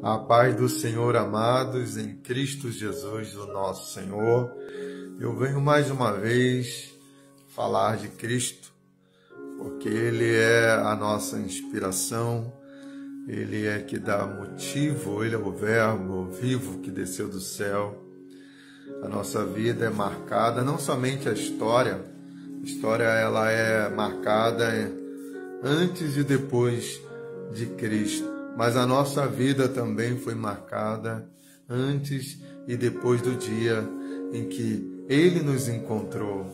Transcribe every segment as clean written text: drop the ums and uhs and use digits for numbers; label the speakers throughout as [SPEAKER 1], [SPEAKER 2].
[SPEAKER 1] A paz do Senhor, amados, em Cristo Jesus, o nosso Senhor. Eu venho mais uma vez falar de Cristo, porque Ele é a nossa inspiração, Ele é que dá motivo, Ele é o Verbo vivo que desceu do céu. A nossa vida é marcada, não somente a história ela é marcada antes e depois de Cristo, mas a nossa vida também foi marcada antes e depois do dia em que Ele nos encontrou,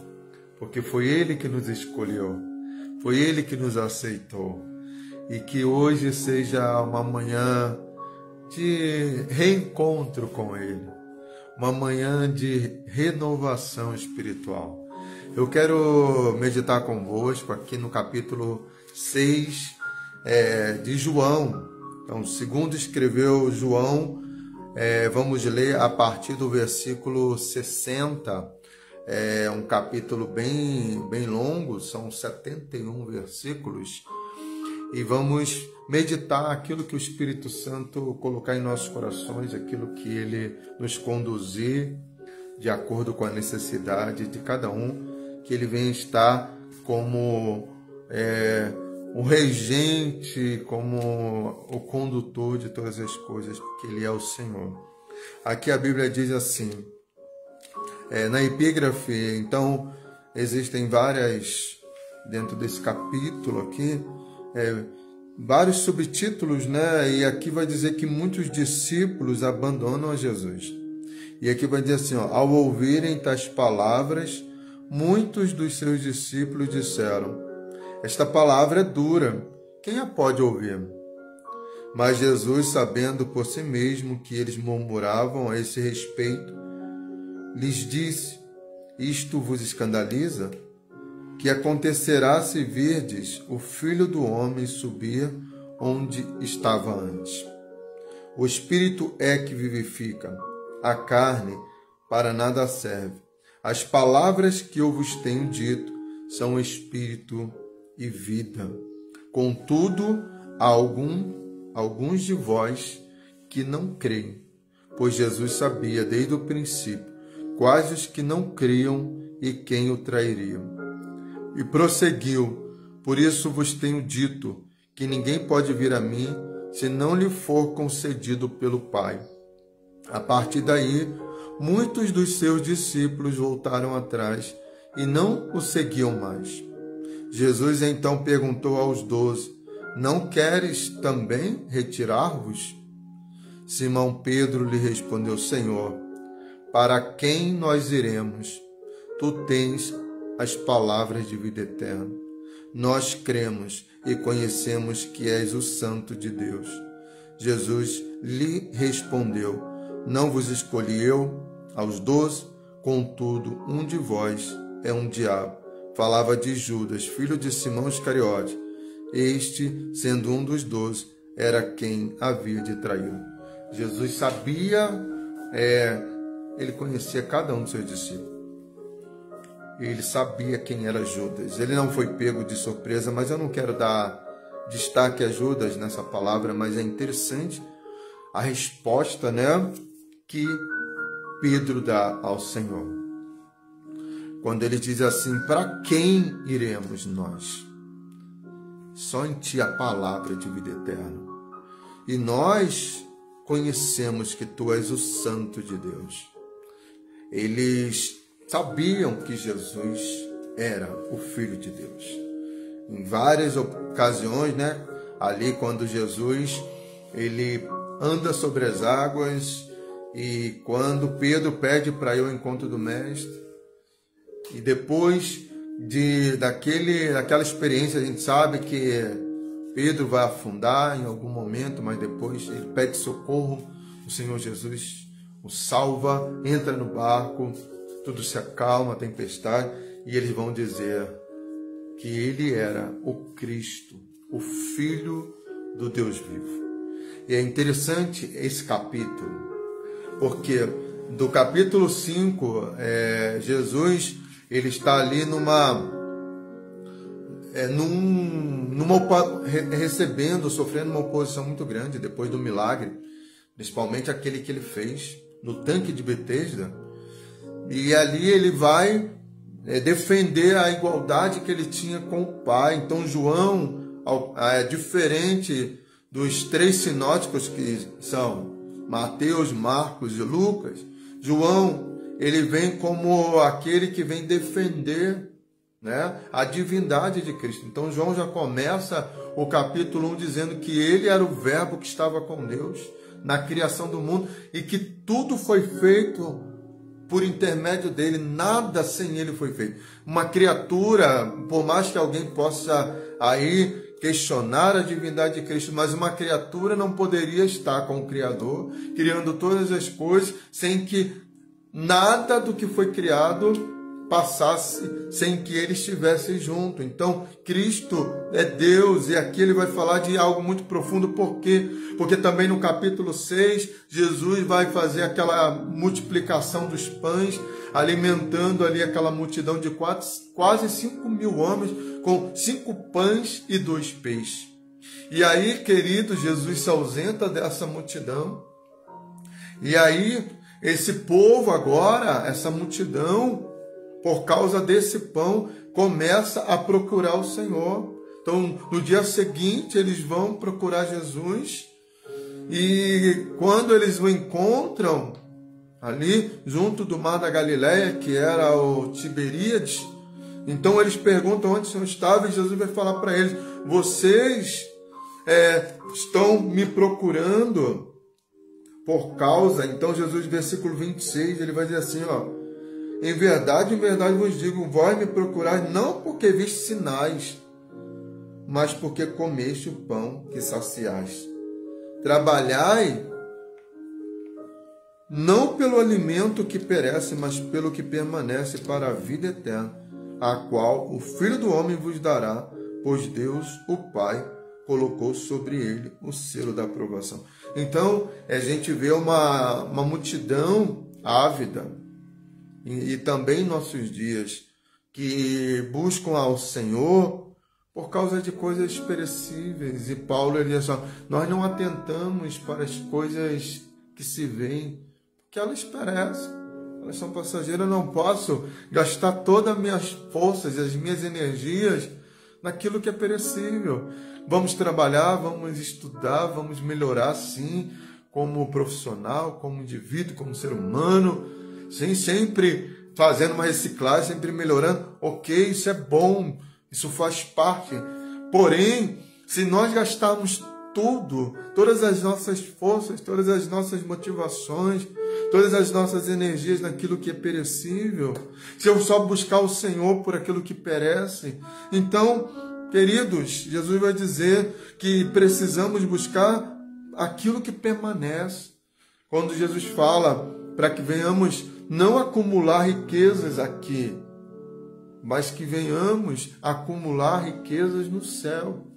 [SPEAKER 1] porque foi Ele que nos escolheu, foi Ele que nos aceitou, e que hoje seja uma manhã de reencontro com Ele, uma manhã de renovação espiritual. Eu quero meditar convosco aqui no capítulo 6 de João. Então, segundo escreveu João, vamos ler a partir do versículo 60. É um capítulo bem longo, são 71 versículos. E vamos meditar aquilo que o Espírito Santo colocar em nossos corações, aquilo que Ele nos conduzir de acordo com a necessidade de cada um, que Ele venha estar como o regente, como o condutor de todas as coisas, porque Ele é o Senhor. Aqui a Bíblia diz assim, na epígrafe, então, existem várias, dentro desse capítulo aqui, vários subtítulos, né? E aqui vai dizer que muitos discípulos abandonam a Jesus. E aqui vai dizer assim, ao ouvirem tais palavras, muitos dos seus discípulos disseram, esta palavra é dura, quem a pode ouvir? Mas Jesus, sabendo por si mesmo que eles murmuravam a esse respeito, lhes disse, isto vos escandaliza? Que acontecerá se virdes o Filho do Homem subir onde estava antes? O Espírito é que vivifica, a carne para nada serve. As palavras que eu vos tenho dito são espírito e vida. Contudo, há alguns de vós que não creem, pois Jesus sabia desde o princípio quais os que não criam e quem o trairiam. E prosseguiu, por isso vos tenho dito que ninguém pode vir a mim se não lhe for concedido pelo Pai. A partir daí, muitos dos seus discípulos voltaram atrás e não o seguiam mais. Jesus então perguntou aos 12, não queres também retirar-vos? Simão Pedro lhe respondeu, Senhor, para quem nós iremos? Tu tens as palavras de vida eterna. Nós cremos e conhecemos que és o Santo de Deus. Jesus lhe respondeu, não vos escolhi eu, aos 12, contudo, um de vós é um diabo. Falava de Judas, filho de Simão Iscariote. Este, sendo um dos 12, era quem havia de traí-lo. Jesus sabia, ele conhecia cada um dos seus discípulos. Ele sabia quem era Judas. Ele não foi pego de surpresa, mas eu não quero dar destaque a Judas nessa palavra, mas é interessante a resposta, né, que Pedro dá ao Senhor. Quando ele diz assim, para quem iremos nós? Só em ti a palavra de vida eterna. E nós conhecemos que tu és o Santo de Deus. Eles sabiam que Jesus era o Filho de Deus. Em várias ocasiões, né? Ali quando Jesus ele anda sobre as águas e quando Pedro pede para ir ao encontro do Mestre, e depois daquela experiência, a gente sabe que Pedro vai afundar em algum momento, mas depois ele pede socorro, o Senhor Jesus o salva, entra no barco, tudo se acalma, a tempestade, e eles vão dizer que ele era o Cristo, o Filho do Deus vivo. E é interessante esse capítulo, porque do capítulo 5, Jesus ele está ali recebendo, sofrendo uma oposição muito grande depois do milagre, principalmente aquele que ele fez no tanque de Betesda, e ali ele vai defender a igualdade que ele tinha com o Pai. Então João é diferente dos 3 sinóticos que são Mateus, Marcos e Lucas. João, ele vem como aquele que vem defender, né, a divindade de Cristo. Então João já começa o capítulo 1 dizendo que ele era o verbo que estava com Deus na criação do mundo e que tudo foi feito por intermédio dele, nada sem ele foi feito. Uma criatura, por mais que alguém possa aí questionar a divindade de Cristo, mas uma criatura não poderia estar com o Criador, criando todas as coisas, sem que nada do que foi criado passasse sem que ele estivesse junto. Então, Cristo é Deus, e aqui ele vai falar de algo muito profundo. Por quê? Porque também no capítulo 6, Jesus vai fazer aquela multiplicação dos pães, alimentando ali aquela multidão de quase 5 mil homens, com 5 pães e 2 peixes. E aí, querido, Jesus se ausenta dessa multidão, e aí esse povo agora, essa multidão, por causa desse pão, começa a procurar o Senhor. Então, no dia seguinte, eles vão procurar Jesus. E quando eles o encontram, ali, junto do mar da Galileia, que era o Tiberíades, então eles perguntam onde o Senhor estava, e Jesus vai falar para eles: vocês estão me procurando por causa... Então, Jesus, versículo 26, ele vai dizer assim, ó: em verdade vos digo, vós me procurais não porque viste sinais, mas porque comeste o pão que saciaste. Trabalhai não pelo alimento que perece, mas pelo que permanece para a vida eterna, a qual o Filho do Homem vos dará, pois Deus, o Pai, colocou sobre ele o selo da aprovação. Então, a gente vê uma multidão ávida, e também em nossos dias, que buscam ao Senhor por causa de coisas perecíveis. E Paulo, ele diz assim: nós não atentamos para as coisas que se veem, porque elas perecem, elas são passageiras. Eu não posso gastar todas as minhas forças, as minhas energias naquilo que é perecível. Vamos trabalhar, vamos estudar, vamos melhorar, sim, como profissional, como indivíduo, como ser humano, sim, sempre fazendo uma reciclagem, sempre melhorando. Ok, isso é bom, isso faz parte. Porém, se nós gastarmos tudo, todas as nossas forças, todas as nossas motivações, todas as nossas energias naquilo que é perecível, se eu só buscar o Senhor por aquilo que perece, então, queridos, Jesus vai dizer que precisamos buscar aquilo que permanece. Quando Jesus fala para que venhamos não acumular riquezas aqui, mas que venhamos acumular riquezas no céu.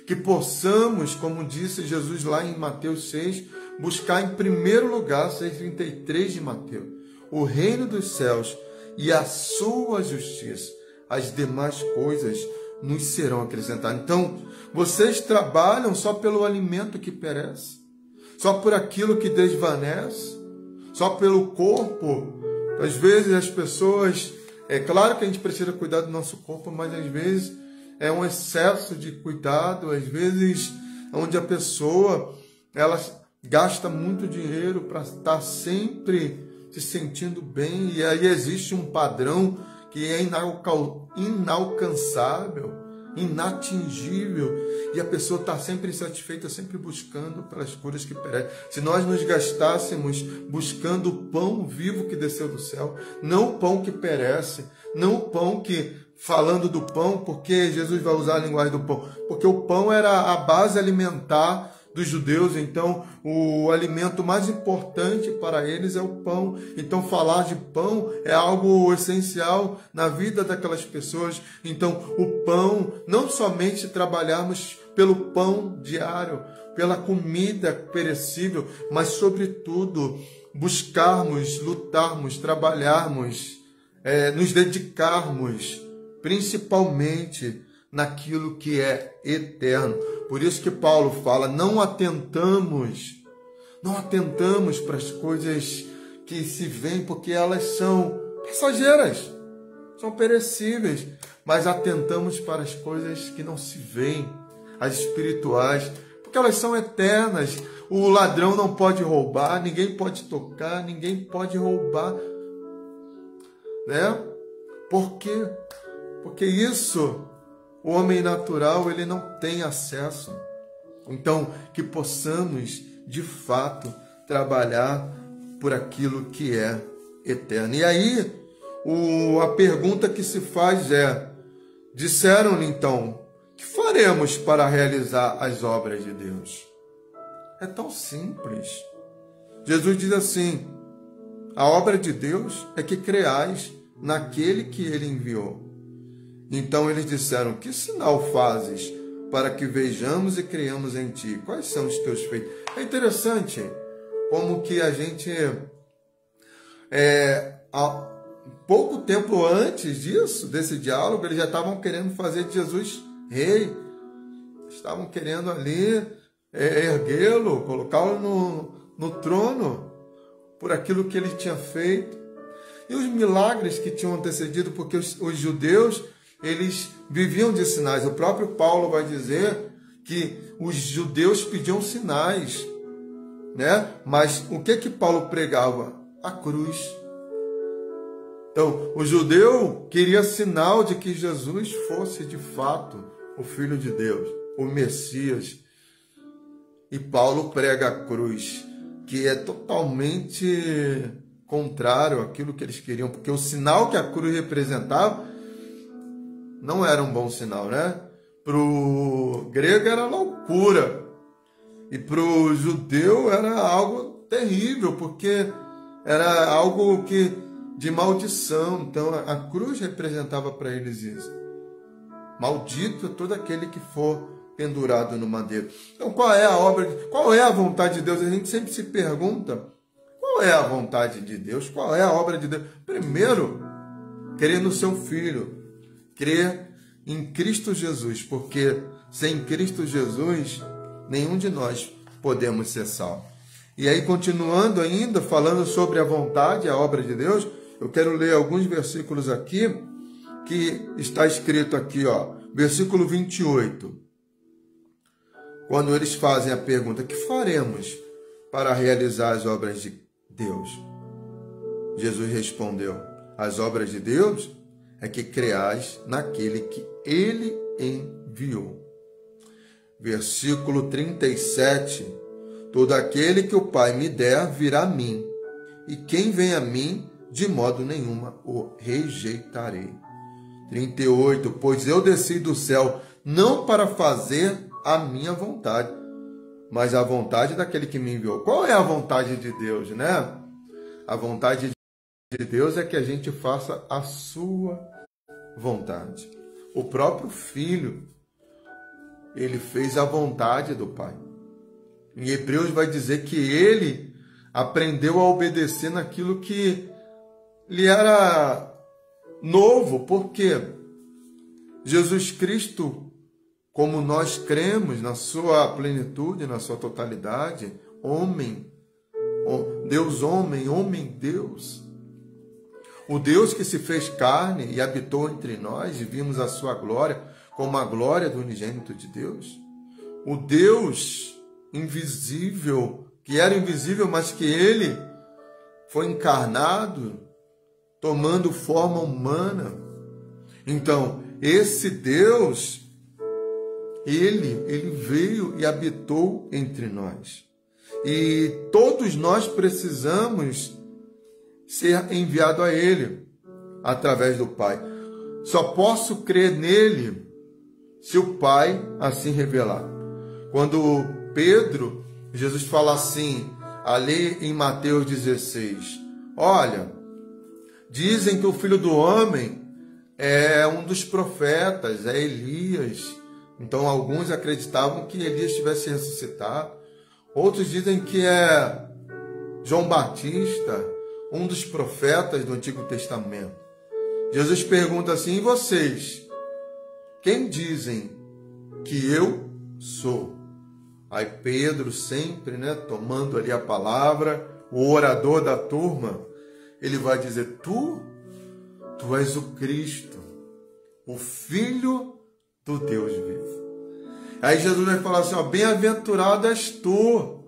[SPEAKER 1] Que possamos, como disse Jesus lá em Mateus 6, buscar em primeiro lugar, 6,33 de Mateus, o reino dos céus e a sua justiça. As demais coisas nos serão acrescentadas. Então, vocês trabalham só pelo alimento que perece, só por aquilo que desvanece, só pelo corpo. Às vezes as pessoas... É claro que a gente precisa cuidar do nosso corpo, mas às vezes é um excesso de cuidado, às vezes onde a pessoa ela gasta muito dinheiro para estar sempre se sentindo bem, e aí existe um padrão que é inalcançável, inatingível, e a pessoa está sempre insatisfeita, sempre buscando pelas coisas que perecem. Se nós nos gastássemos buscando o pão vivo que desceu do céu, não o pão que perece, não o pão que, falando do pão, porque Jesus vai usar a linguagem do pão, porque o pão era a base alimentar dos judeus, então o alimento mais importante para eles é o pão. Então falar de pão é algo essencial na vida daquelas pessoas. Então o pão, não somente trabalharmos pelo pão diário, pela comida perecível, mas sobretudo buscarmos, lutarmos, trabalharmos, nos dedicarmos principalmente naquilo que é eterno. Por isso que Paulo fala, não atentamos Não atentamos para as coisas que se veem, porque elas são passageiras, são perecíveis, mas atentamos para as coisas que não se veem, as espirituais, porque elas são eternas. O ladrão não pode roubar, ninguém pode tocar, ninguém pode roubar, né? Por quê? Porque isso, o homem natural, ele não tem acesso. Então, que possamos, de fato, trabalhar por aquilo que é eterno. E aí, a pergunta que se faz é, disseram-lhe então, que faremos para realizar as obras de Deus? É tão simples. Jesus diz assim, a obra de Deus é que creais naquele que ele enviou. Então eles disseram, que sinal fazes para que vejamos e creiamos em ti? Quais são os teus feitos? É interessante como que a gente, há pouco tempo antes disso, desse diálogo, eles já estavam querendo fazer de Jesus rei. Estavam querendo ali erguê-lo, colocá-lo no trono por aquilo que ele tinha feito. E os milagres que tinham antecedido, porque os judeus, eles viviam de sinais. O próprio Paulo vai dizer que os judeus pediam sinais, né? Mas o que Paulo pregava? A cruz. Então, o judeu queria sinal de que Jesus fosse de fato o Filho de Deus, o Messias. E Paulo prega a cruz, que é totalmente contrário àquilo que eles queriam, porque o sinal que a cruz representava não era um bom sinal, né? Para o grego era loucura, e para o judeu era algo terrível, porque era algo de maldição. Então a cruz representava para eles isso. Maldito é todo aquele que for pendurado no madeiro. Então qual é a obra, qual é a vontade de Deus? A gente sempre se pergunta, qual é a vontade de Deus? Qual é a obra de Deus? Primeiro, crer no seu Filho, crer em Cristo Jesus, porque sem Cristo Jesus, nenhum de nós podemos ser salvos. E aí, continuando ainda, falando sobre a vontade, a obra de Deus, eu quero ler alguns versículos aqui, que está escrito aqui, ó, versículo 28. Quando eles fazem a pergunta, que faremos para realizar as obras de Deus? Jesus respondeu, as obras de Deus é que creais naquele que ele enviou. Versículo 37, todo aquele que o Pai me der virá a mim, e quem vem a mim, de modo nenhuma o rejeitarei. 38, pois eu desci do céu não para fazer a minha vontade, mas a vontade daquele que me enviou. Qual é a vontade de Deus, né? A vontade de Deus é que a gente faça a sua vontade. O próprio Filho, ele fez a vontade do Pai. Em Hebreus vai dizer que ele aprendeu a obedecer naquilo que lhe era novo, porque Jesus Cristo, como nós cremos na sua plenitude, na sua totalidade, homem, Deus homem, homem Deus, o Deus que se fez carne e habitou entre nós e vimos a sua glória como a glória do unigênito de Deus, o Deus invisível, que era invisível, mas que ele foi encarnado, tomando forma humana. Então, esse Deus, ele veio e habitou entre nós. E todos nós precisamos ser enviado a ele, através do Pai. Só posso crer nele se o Pai assim revelar. Quando Pedro, Jesus fala assim, ali em Mateus 16, olha, dizem que o Filho do Homem é um dos profetas, é Elias. Então alguns acreditavam que Elias tivesse ressuscitado. Outros dizem que é João Batista, um dos profetas do Antigo Testamento. Jesus pergunta assim, e vocês? Quem dizem que eu sou? Aí Pedro sempre, né, tomando ali a palavra, o orador da turma, ele vai dizer, tu és o Cristo, o Filho do Deus vivo. Aí Jesus vai falar assim, ó, bem-aventurado és tu,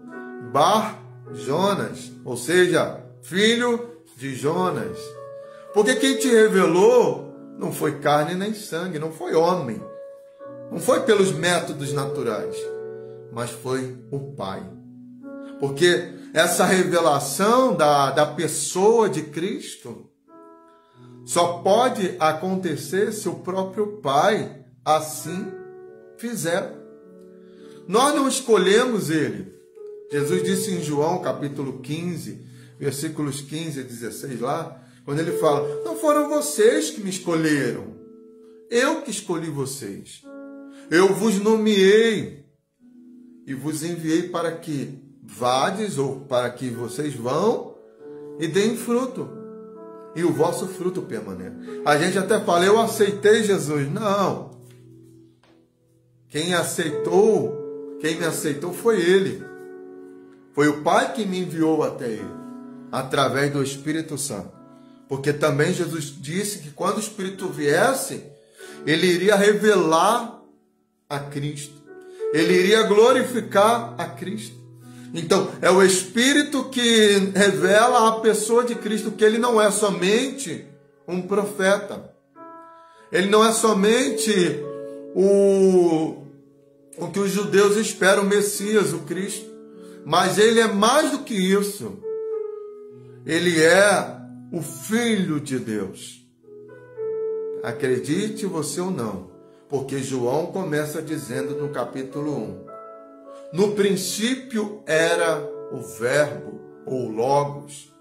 [SPEAKER 1] Bar Jonas, ou seja, filho de Jonas. Porque quem te revelou não foi carne nem sangue, não foi homem, não foi pelos métodos naturais, mas foi o Pai. Porque essa revelação da pessoa de Cristo só pode acontecer se o próprio Pai assim fizer. Nós não escolhemos Ele. Jesus disse em João capítulo 15, versículos 15 a 16 lá, quando ele fala, não foram vocês que me escolheram, eu que escolhi vocês. Eu vos nomeei e vos enviei para que vades, ou para que vocês vão e deem fruto, e o vosso fruto permaneça. A gente até fala, eu aceitei Jesus. Não. Quem me aceitou foi Ele. Foi o Pai que me enviou até Ele, através do Espírito Santo. Porque também Jesus disse que quando o Espírito viesse, Ele iria revelar a Cristo. Ele iria glorificar a Cristo. Então, é o Espírito que revela a pessoa de Cristo, que Ele não é somente um profeta. Ele não é somente o que os judeus esperam, o Messias, o Cristo. Mas Ele é mais do que isso. Ele é o Filho de Deus. Acredite você ou não, porque João começa dizendo no capítulo 1, no princípio era o Verbo, ou Logos.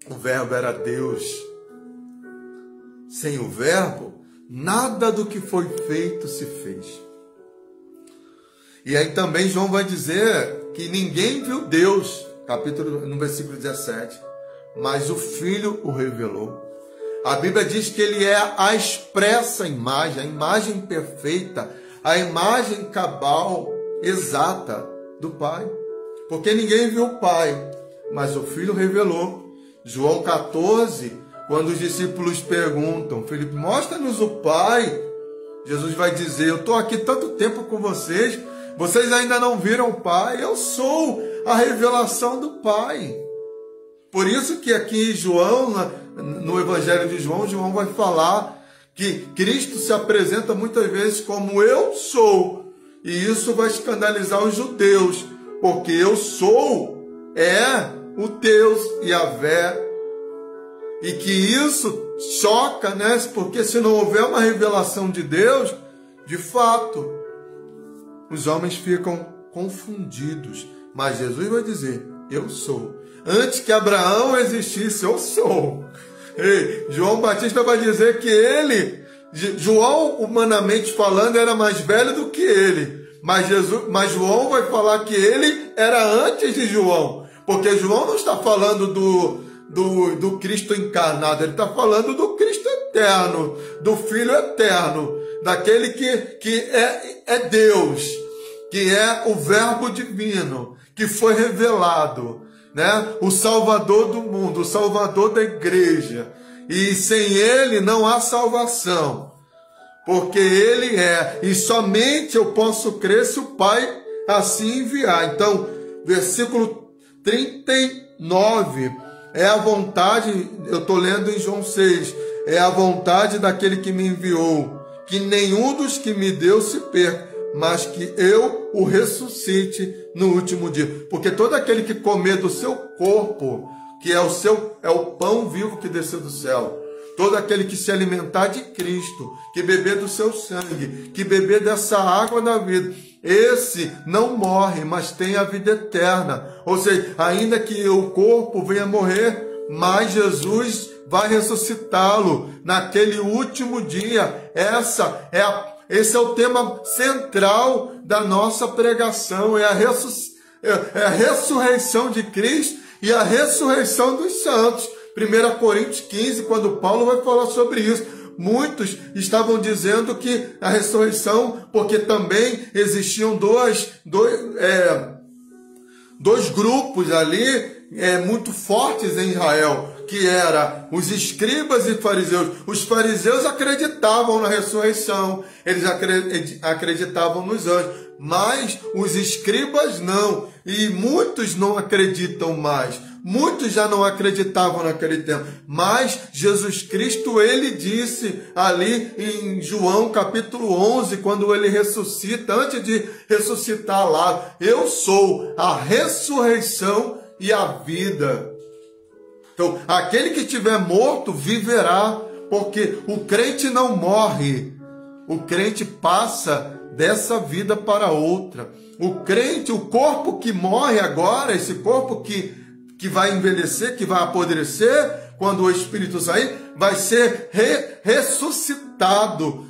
[SPEAKER 1] O Verbo era Deus. Sem o Verbo, nada do que foi feito se fez. E aí também João vai dizer que ninguém viu Deus, no versículo 17, mas o Filho o revelou. A Bíblia diz que Ele é a expressa imagem, a imagem perfeita, a imagem cabal, exata do Pai. Porque ninguém viu o Pai, mas o Filho revelou. João 14, quando os discípulos perguntam, Felipe, mostra-nos o Pai. Jesus vai dizer, eu estou aqui tanto tempo com vocês, vocês ainda não viram o Pai? Eu sou a revelação do Pai. Por isso que aqui João, no Evangelho de João, João vai falar que Cristo se apresenta muitas vezes como eu sou. E isso vai escandalizar os judeus, porque eu sou é o Deus Yahvé. E que isso choca, né? Porque se não houver uma revelação de Deus, de fato, os homens ficam confundidos. Mas Jesus vai dizer, eu sou. Antes que Abraão existisse, eu sou. Ei, João Batista vai dizer que João, humanamente falando, era mais velho do que ele. Mas João vai falar que ele era antes de João. Porque João não está falando do Cristo encarnado, ele está falando do Cristo eterno, do Filho eterno, daquele que é Deus, que é o Verbo divino, que foi revelado, né? O Salvador do mundo, o Salvador da igreja. E sem Ele não há salvação, porque Ele é, e somente eu posso crer se o Pai assim enviar. Então, versículo 39, é a vontade, eu estou lendo em João 6, é a vontade daquele que me enviou, que nenhum dos que me deu se perca, mas que eu o ressuscite no último dia. Porque todo aquele que comer do seu corpo, que é o pão vivo que desceu do céu, todo aquele que se alimentar de Cristo, que beber do seu sangue, que beber dessa água da vida, esse não morre, mas tem a vida eterna. Ou seja, ainda que o corpo venha morrer, mas Jesus vai ressuscitá-lo naquele último dia. Esse é o tema central da nossa pregação, é a ressurreição de Cristo e a ressurreição dos santos. 1 Coríntios 15, quando Paulo vai falar sobre isso. muitos estavam dizendo que a ressurreição, porque também existiam dois grupos ali muito fortes em Israel, que era os escribas e fariseus. Os fariseus acreditavam na ressurreição, eles acreditavam nos anjos, mas os escribas não, e muitos não acreditam mais. Muitos já não acreditavam naquele tempo, mas Jesus Cristo, ele disse ali em João capítulo 11, quando ele ressuscita, antes de ressuscitar lá, eu sou a ressurreição e a vida. Então, aquele que estiver morto viverá, porque o crente não morre, o crente passa dessa vida para outra. O crente, o corpo que morre agora, esse corpo que vai envelhecer, que vai apodrecer, quando o Espírito sair, vai ser ressuscitado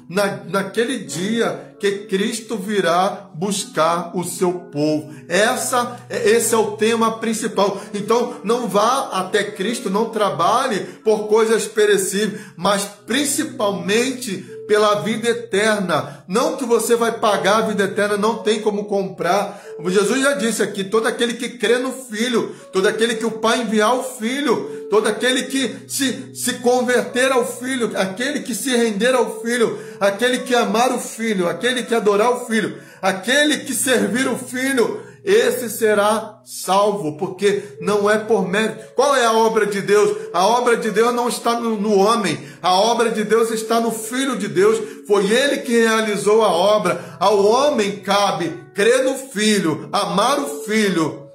[SPEAKER 1] naquele dia que Cristo virá buscar o seu povo. Esse é o tema principal. Então, não vá até Cristo, não trabalhe por coisas perecíveis, mas principalmente pela vida eterna. Não que você vai pagar a vida eterna, não tem como comprar. Jesus já disse aqui, todo aquele que crê no Filho, todo aquele que o Pai enviar o Filho, todo aquele que se converter ao Filho, aquele que se render ao Filho, aquele que amar o Filho, aquele que adorar o Filho, aquele que servir o Filho, esse será salvo, porque não é por mérito. Qual é a obra de Deus? A obra de Deus não está no homem, a obra de Deus está no Filho de Deus. Foi Ele que realizou a obra. Ao homem cabe crer no Filho, amar o Filho,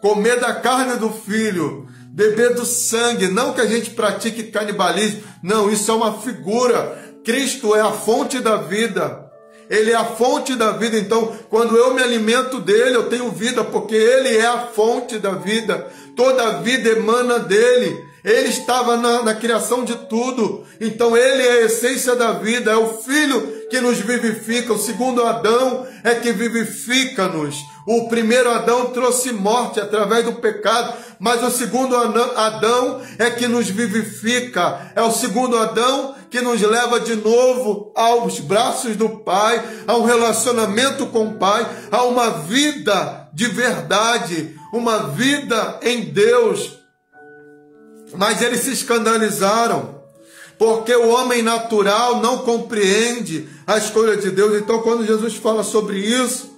[SPEAKER 1] comer da carne do Filho, beber do sangue. Não que a gente pratique canibalismo, não, isso é uma figura. Cristo é a fonte da vida. Ele é a fonte da vida. Então, quando eu me alimento dele, eu tenho vida, porque ele é a fonte da vida. Toda a vida emana dele. Ele estava na criação de tudo. Então, ele é a essência da vida. É o Filho que nos vivifica. O segundo Adão é que vivifica-nos. O primeiro Adão trouxe morte através do pecado, mas o segundo Adão é que nos vivifica. É o segundo Adão que nos leva de novo aos braços do Pai, a um relacionamento com o Pai, a uma vida de verdade, uma vida em Deus. Mas eles se escandalizaram, porque o homem natural não compreende a escolha de Deus. Então, quando Jesus fala sobre isso,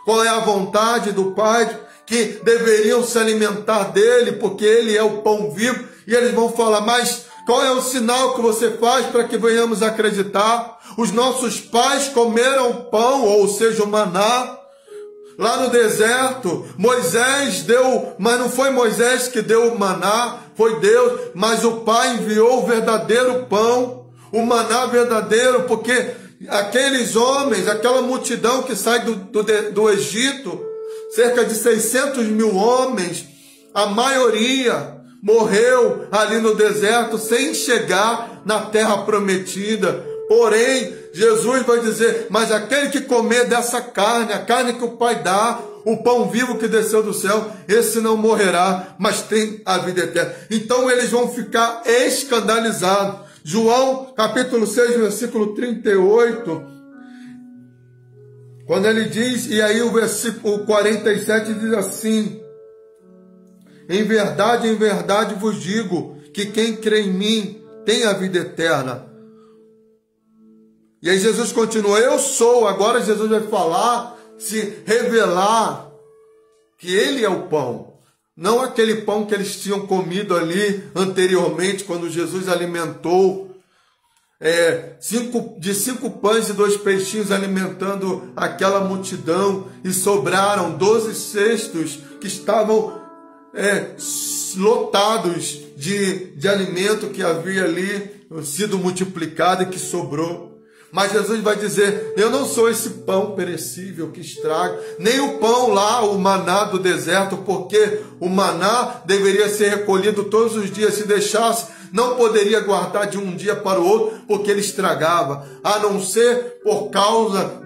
[SPEAKER 1] qual é a vontade do Pai, que deveriam se alimentar dele, porque ele é o pão vivo, e eles vão falar, mas qual é o sinal que você faz para que venhamos acreditar? Os nossos pais comeram pão, ou seja, o maná, lá no deserto. Moisés deu, mas não foi Moisés que deu o maná, foi Deus, mas o Pai enviou o verdadeiro pão, o maná verdadeiro, porque aqueles homens, aquela multidão que sai do Egito, cerca de 600 mil homens, a maioria morreu ali no deserto sem chegar na terra prometida. Porém, Jesus vai dizer, mas aquele que comer dessa carne, a carne que o Pai dá, o pão vivo que desceu do céu, esse não morrerá, mas tem a vida eterna. Então eles vão ficar escandalizados. João capítulo 6, versículo 38, quando ele diz, e aí o versículo 47 diz assim, em verdade vos digo, que quem crê em mim tem a vida eterna. E aí Jesus continua, eu sou, agora Jesus vai falar, se revelar, que ele é o pão. Não aquele pão que eles tinham comido ali anteriormente, quando Jesus alimentou de 5 pães e 2 peixinhos, alimentando aquela multidão, e sobraram 12 cestos que estavam lotados de alimento que havia ali sido multiplicado e que sobrou. Mas Jesus vai dizer, eu não sou esse pão perecível que estraga, nem o pão lá, o maná do deserto, porque o maná deveria ser recolhido todos os dias. Se deixasse, não poderia guardar de um dia para o outro, porque ele estragava. A não ser por causa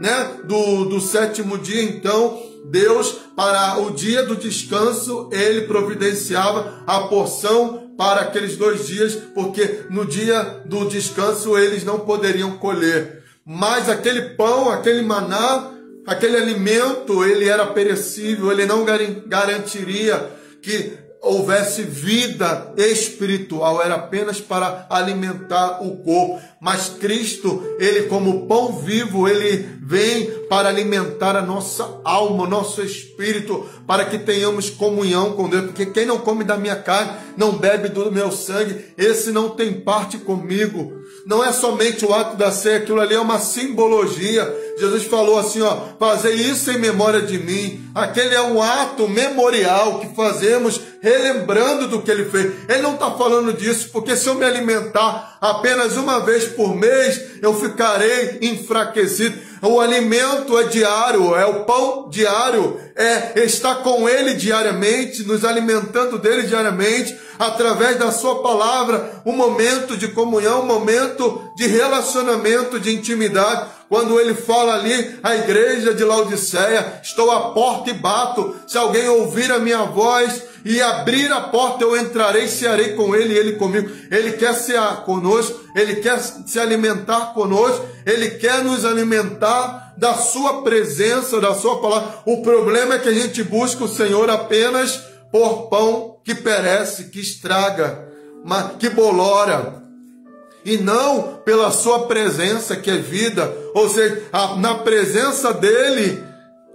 [SPEAKER 1] do 7º dia, então, Deus, para o dia do descanso, ele providenciava a porção para aqueles 2 dias, porque no dia do descanso eles não poderiam colher. Mas aquele pão, aquele maná, aquele alimento, ele era perecível, ele não garantiria que houvesse vida espiritual, era apenas para alimentar o corpo. Mas Cristo, ele como pão vivo, ele vem para alimentar a nossa alma, o nosso espírito, para que tenhamos comunhão com Deus. Porque quem não come da minha carne, não bebe do meu sangue, esse não tem parte comigo. Não é somente o ato da ceia, aquilo ali é uma simbologia. Jesus falou assim, fazei isso em memória de mim. Aquele é um ato memorial que fazemos relembrando do que ele fez. Ele não está falando disso, porque se eu me alimentar apenas uma vez por mês, eu ficarei enfraquecido. O alimento é diário, é o pão diário, é estar com ele diariamente, nos alimentando dele diariamente, através da sua palavra, um momento de comunhão, um momento de relacionamento, de intimidade. Quando ele fala ali, a igreja de Laodiceia, estou à porta e bato, se alguém ouvir a minha voz e abrir a porta, eu entrarei, cearei com ele e ele comigo. Ele quer cear conosco, ele quer se alimentar conosco, ele quer nos alimentar da sua presença, da sua palavra. O problema é que a gente busca o Senhor apenas por pão que perece, que estraga, que bolora, e não pela sua presença, que é vida. Ou seja, na presença dele,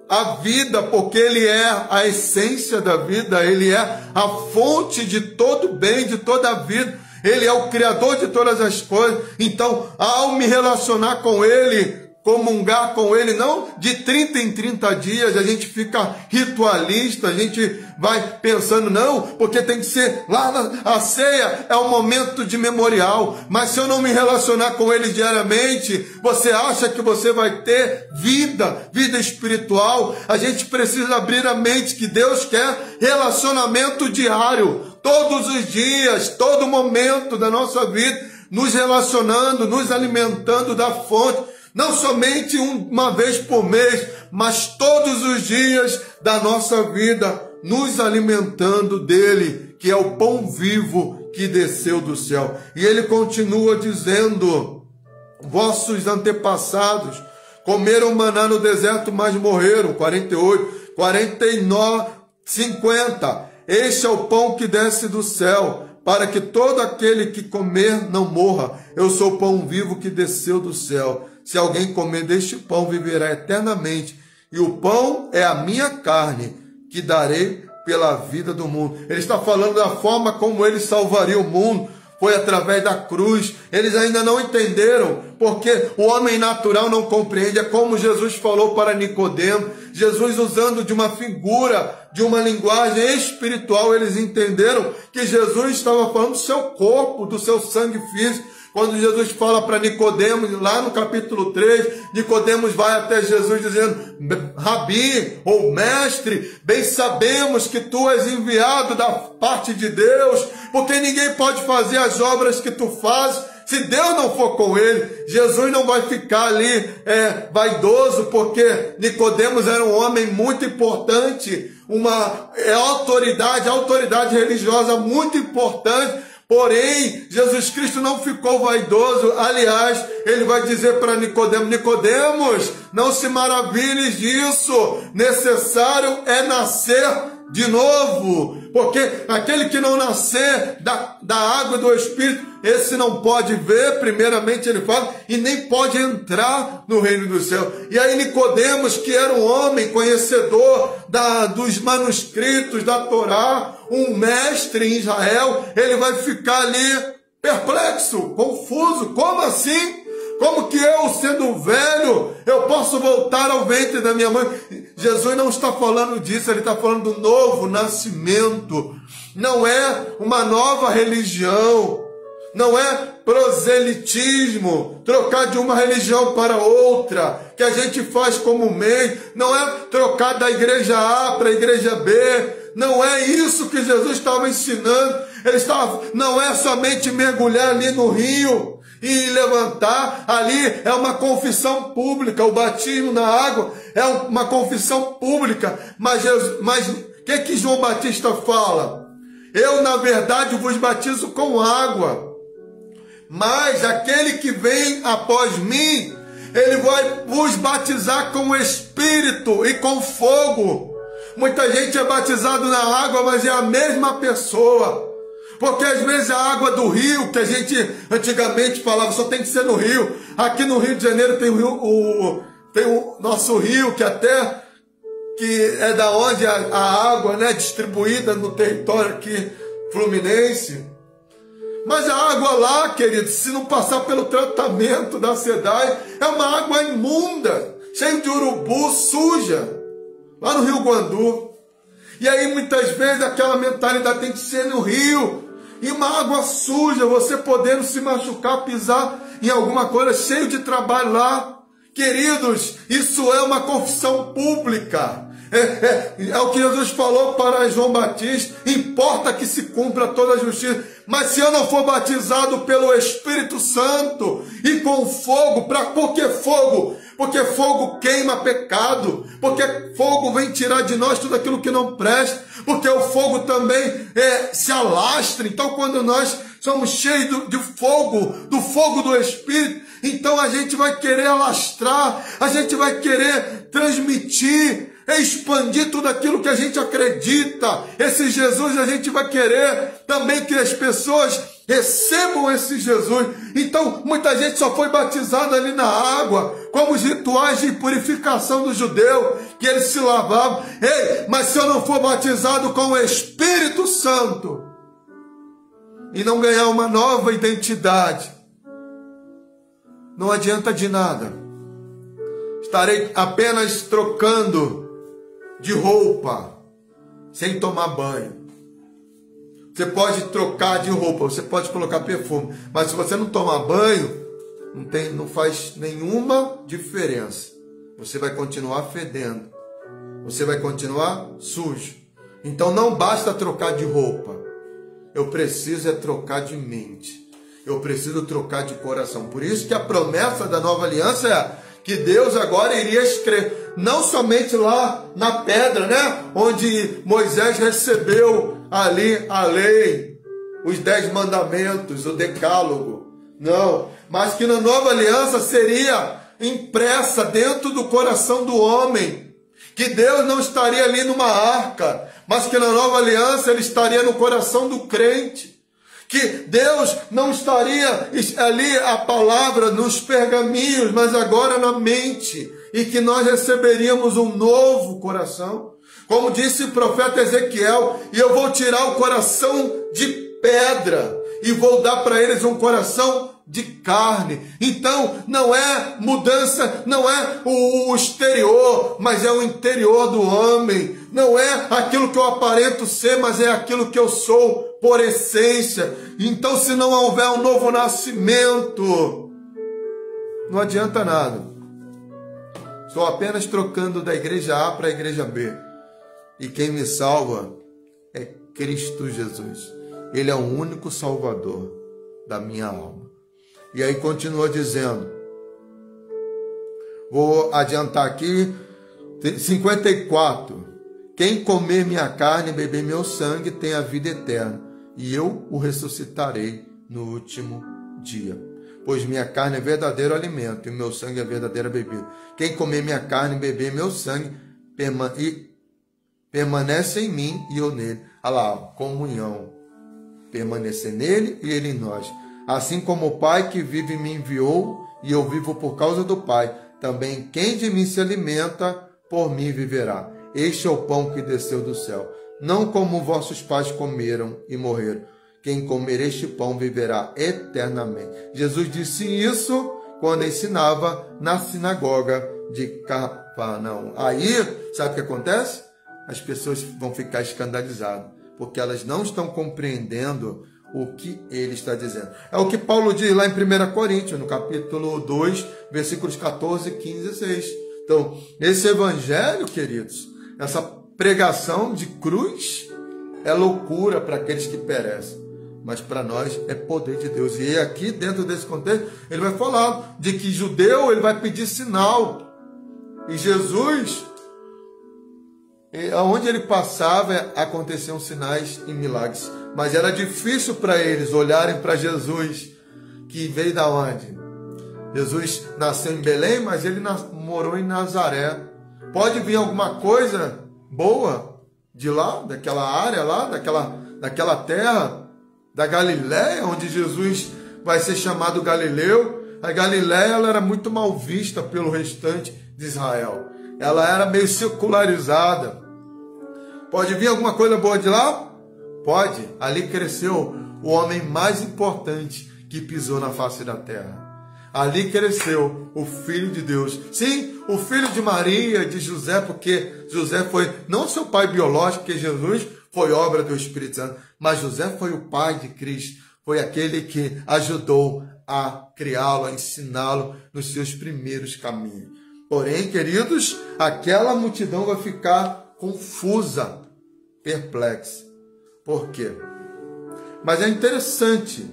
[SPEAKER 1] a vida, porque ele é a essência da vida, ele é a fonte de todo bem, de toda a vida, ele é o criador de todas as coisas. Então, ao me relacionar com ele, comungar com ele, não de 30 em 30 dias, a gente fica ritualista, a gente vai pensando, não, porque tem que ser lá a ceia, é um momento de memorial. Mas se eu não me relacionar com ele diariamente, você acha que você vai ter vida espiritual? A gente precisa abrir a mente que Deus quer relacionamento diário, todos os dias, todo momento da nossa vida, nos relacionando, nos alimentando da fonte. Não somente uma vez por mês, mas todos os dias da nossa vida, nos alimentando dele, que é o pão vivo que desceu do céu. E ele continua dizendo, vossos antepassados comeram maná no deserto, mas morreram. 48, 49, 50. Este é o pão que desce do céu, para que todo aquele que comer não morra. Eu sou o pão vivo que desceu do céu. Se alguém comer deste pão, viverá eternamente. E o pão é a minha carne, que darei pela vida do mundo. Ele está falando da forma como ele salvaria o mundo. Foi através da cruz. Eles ainda não entenderam, porque o homem natural não compreende. É como Jesus falou para Nicodemo. Jesus, usando de uma figura, de uma linguagem espiritual, eles entenderam que Jesus estava falando do seu corpo, do seu sangue físico. Quando Jesus fala para Nicodemos, lá no capítulo 3, Nicodemos vai até Jesus dizendo, Rabi, ou mestre, bem sabemos que tu és enviado da parte de Deus, porque ninguém pode fazer as obras que tu fazes se Deus não for com ele. Jesus não vai ficar ali vaidoso, porque Nicodemos era um homem muito importante, uma autoridade religiosa muito importante. Porém, Jesus Cristo não ficou vaidoso. Aliás, ele vai dizer para Nicodemos, Nicodemos, não se maravilhes disso, necessário é nascer de novo, porque aquele que não nascer da água e do Espírito, esse não pode ver, primeiramente ele fala, e nem pode entrar no reino do céu. E aí Nicodemos, que era um homem conhecedor dos manuscritos da Torá, um mestre em Israel, ele vai ficar ali perplexo, confuso. Como assim? Como que eu, sendo velho, eu posso voltar ao ventre da minha mãe? Jesus não está falando disso, ele está falando do novo nascimento. Não é uma nova religião, não é proselitismo, trocar de uma religião para outra, que a gente faz comumente, não é trocar da igreja A para a igreja B, não é isso que Jesus estava ensinando. Não é somente mergulhar ali no rio e levantar. Ali é uma confissão pública. O batismo na água é uma confissão pública. Mas o que João Batista fala? Eu, na verdade, vos batizo com água, mas aquele que vem após mim, ele vai vos batizar com o Espírito e com fogo. Muita gente é batizado na água, mas é a mesma pessoa. Porque às vezes a água do rio, que a gente antigamente falava, só tem que ser no rio. Aqui no Rio de Janeiro tem o nosso rio, que é da onde a água, né, distribuída no território aqui fluminense. Mas a água lá, querido, se não passar pelo tratamento da SEDAI, é uma água imunda, cheia de urubu, suja, lá no Rio Guandu. E aí muitas vezes aquela mentalidade tem que ser no rio, e uma água suja, você podendo se machucar, pisar em alguma coisa, cheio de trabalho lá. Queridos, isso é uma confissão pública. É o que Jesus falou para João Batista: importa que se cumpra toda a justiça. Mas se eu não for batizado pelo Espírito Santo e com fogo, por que fogo? Porque fogo queima pecado, porque fogo vem tirar de nós tudo aquilo que não presta, porque o fogo também se alastra. Então quando nós somos cheios do fogo do Espírito, então a gente vai querer alastrar, a gente vai querer transmitir, expandir tudo aquilo que a gente acredita. Esse Jesus, a gente vai querer também que as pessoas recebam esse Jesus. Então muita gente só foi batizada ali na água, como os rituais de purificação do judeu, que eles se lavavam. Mas se eu não for batizado com o Espírito Santo e não ganhar uma nova identidade, não adianta de nada. Estarei apenas trocando de roupa, sem tomar banho. Você pode trocar de roupa, você pode colocar perfume, mas se você não tomar banho, não faz nenhuma diferença. Você vai continuar fedendo, você vai continuar sujo. Então não basta trocar de roupa, eu preciso trocar de mente, eu preciso trocar de coração. Por isso que a promessa da nova aliança é que Deus agora iria escrever, não somente lá na pedra, né, onde Moisés recebeu ali a lei, os 10 mandamentos, o decálogo, não, mas que na nova aliança seria impressa dentro do coração do homem, que Deus não estaria ali numa arca, mas que na nova aliança ele estaria no coração do crente. Que Deus não estaria ali a palavra nos pergaminhos, mas agora na mente, e que nós receberíamos um novo coração. Como disse o profeta Ezequiel: e eu vou tirar o coração de pedra e vou dar para eles um coração de carne. Então não é mudança, não é o exterior, mas é o interior do homem. Não é aquilo que eu aparento ser, mas é aquilo que eu sou por essência. Então se não houver um novo nascimento, não adianta nada. Estou apenas trocando da igreja A para a igreja B. E quem me salva é Cristo Jesus. Ele é o único salvador da minha alma. E aí continua dizendo, vou adiantar aqui, 54. Quem comer minha carne e beber meu sangue tem a vida eterna, e eu o ressuscitarei no último dia. Pois minha carne é verdadeiro alimento, e meu sangue é verdadeira bebida. Quem comer minha carne e beber meu sangue permanece em mim e eu nele. Olha lá, comunhão. Permanecer nele e ele em nós. Assim como o Pai que vive me enviou, e eu vivo por causa do Pai, também quem de mim se alimenta, por mim viverá. Este é o pão que desceu do céu. Não como vossos pais comeram e morreram. Quem comer este pão viverá eternamente. Jesus disse isso quando ensinava na sinagoga de Cafarnaum. Aí, sabe o que acontece? As pessoas vão ficar escandalizadas, porque elas não estão compreendendo o que ele está dizendo. É o que Paulo diz lá em 1 Coríntios, no capítulo 2, versículos 14, 15 e 16. Então, esse evangelho, queridos, essa pregação de cruz é loucura para aqueles que perecem, mas para nós é poder de Deus. E aqui, dentro desse contexto, ele vai falar de que judeu, ele vai pedir sinal. E Jesus, aonde ele passava, aconteciam sinais e milagres. Mas era difícil para eles olharem para Jesus, que veio da onde? Jesus nasceu em Belém, mas ele morou em Nazaré. Pode vir alguma coisa boa de lá, daquela área lá, daquela terra, da Galiléia, onde Jesus vai ser chamado Galileu. A Galiléia, ela era muito mal vista pelo restante de Israel. Ela era meio secularizada. Pode vir alguma coisa boa de lá? Pode. Ali cresceu o homem mais importante que pisou na face da terra. Ali cresceu o Filho de Deus. Sim, o filho de Maria, de José, porque José foi não seu pai biológico, porque Jesus foi obra do Espírito Santo, mas José foi o pai de Cristo. Foi aquele que ajudou a criá-lo, a ensiná-lo nos seus primeiros caminhos. Porém, queridos, aquela multidão vai ficar confusa, perplexa. Por quê? Mas é interessante,